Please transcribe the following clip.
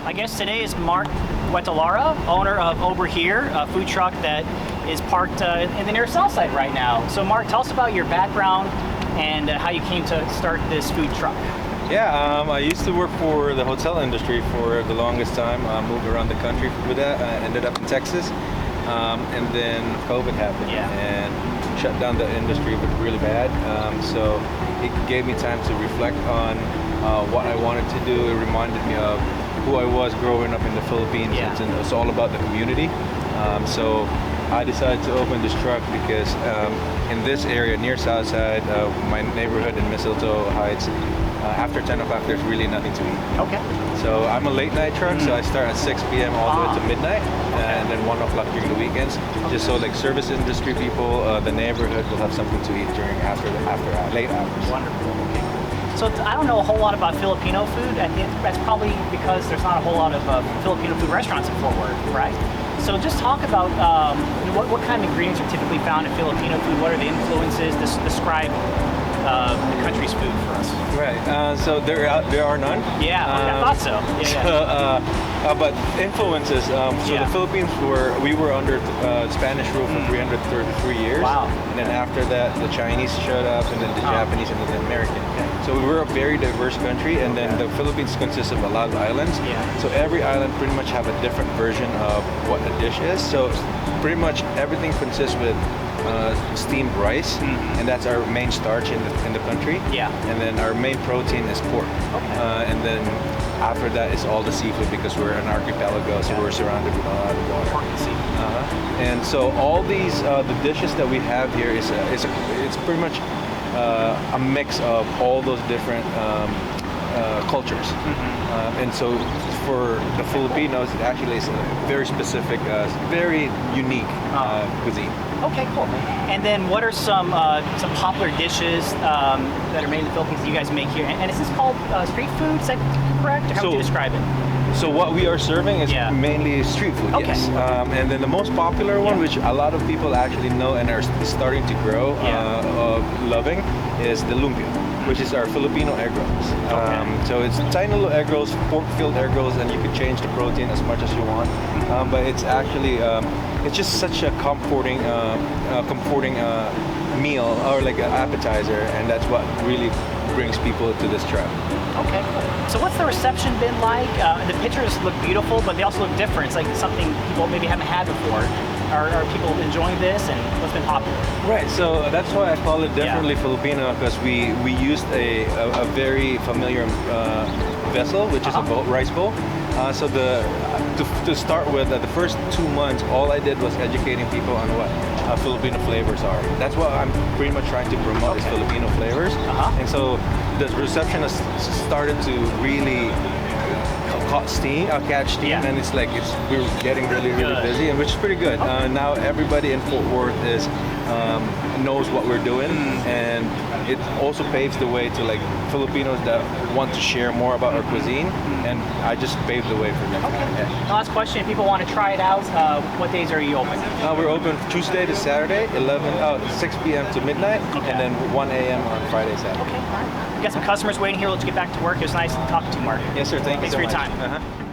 My guest today is Mark Guetalara, owner of Ober here, a food truck that is parked in the near south side right now. So Mark, tell us about your background and how you came to start this food truck. Yeah, I used to work for the hotel industry for the longest time. I moved around the country with that. I ended up in Texas, and then COVID happened and shut down the industry really bad. So it gave me time to reflect on what I wanted to do. It reminded me of who I was growing up in the Philippines, and it's all about the community. So I decided to open this truck because in this area near Southside, my neighborhood in Mistletoe Heights, after 10 o'clock there's really nothing to eat. Okay. So I'm a late night truck, so I start at 6 p.m. all the way to midnight, and then 1 o'clock during the weekends, just so like service industry people, the neighborhood will have something to eat during after late hours. Wonderful. Okay. So I don't know a whole lot about Filipino food. I think that's probably because there's not a whole lot of Filipino food restaurants in Fort Worth, right? So just talk about what kind of ingredients are typically found in Filipino food. What are the influences? Describe the country's food for us. Right. So there are none. Yeah, I thought so. But influences. The Philippines we were under Spanish rule for 333 years. Wow. And then after that, the Chinese showed up, and then the Japanese, and then the American. So we were a very diverse country, and then the Philippines consists of a lot of islands. So every island pretty much have a different version of what a dish is. So pretty much everything consists with steamed rice, and that's our main starch in the country. And then our main protein is pork. And then after that is all the seafood, because we're an archipelago, so we're surrounded with a lot of water. Pork and seafood. And so all these the dishes that we have here it's pretty much a mix of all those different cultures. And so for the Filipinos, it actually is a very specific, very unique cuisine. Okay, cool. And then what are some popular dishes that are made in the Philippines that you guys make here? And is this called street food? Is that correct? Or how would you describe it? So what we are serving is mainly street food, yes. And then the most popular one, which a lot of people actually know and are starting to grow loving, is the lumpia, which is our Filipino egg rolls. So it's tiny little egg rolls, pork-filled egg rolls, and you can change the protein as much as you want. But it's actually it's just such a comforting meal, or like an appetizer, and that's what really brings people to this truck. Okay, cool. So what's the reception been like? The pictures look beautiful, but they also look different. It's like something people maybe haven't had before. Are people enjoying this, and what's been popular? Right, so that's why I call it definitely Filipino, because we used a very familiar vessel, which is a rice bowl. So to start with, the first 2 months, all I did was educating people on what Filipino flavors are. That's what I'm pretty much trying to promote, is Filipino flavors. And so the reception has started to really catch steam, and it's like we're getting really busy, and which is pretty good. Now everybody in Fort Worth knows what we're doing, and it also paves the way to like Filipinos that want to share more about our cuisine, and I just paved the way for them. Last question: if people want to try it out, what days are you open? We're open Tuesday to Saturday, 6 p.m. to midnight, and then 1 a.m. on Friday, Saturday. Okay, all right. We got some customers waiting here. Let's get back to work. It was nice talking to you, Mark. Yes, sir. Thanks for so your much. time.